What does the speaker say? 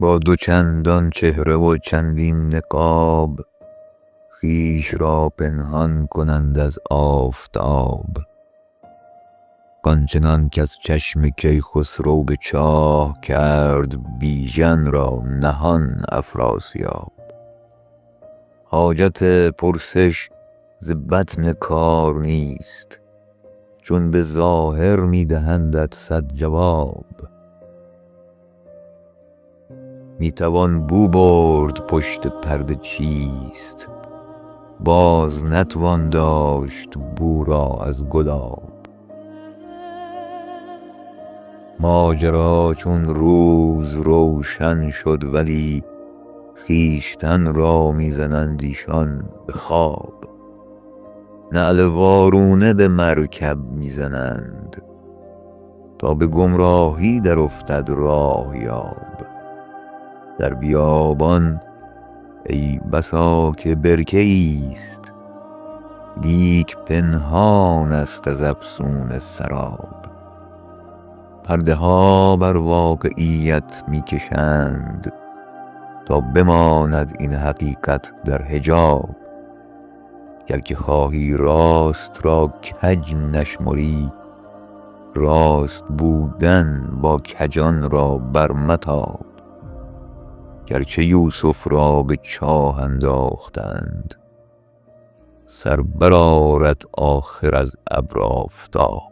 با دو چندان چهره و چندین نقاب، خویش را پنهان کنند از آفتاب. آنچنان کز چشم کیخسرو به چاه کرد، بیژن را نهان افراسیاب. حاجت پرسش ز بطن کار نیست، چون به ظاهر می دهندت صد جواب. می توان بو برد پشت پرده چیست، باز نتوان داشت بو را از گلاب. ماجرا چون روز روشن شد، ولی خویشتن را می زنند ایشان به خواب. نعل وارونه به مرکب می زنند، تا به گمراهی در افتد راه یاب. در بیابان ای بسا که برکه ایست، لیک پنهان است از افسون سراب. پرده ها بر واقعیت می کشند، تا بماند این حقیقت در حجاب. گر که خواهی راست را کج نشمری، راست بودن با کجان را برمتاب. گرچه یوسف را به چاه انداختند، سر برآرد آخر از ابر آفتاب.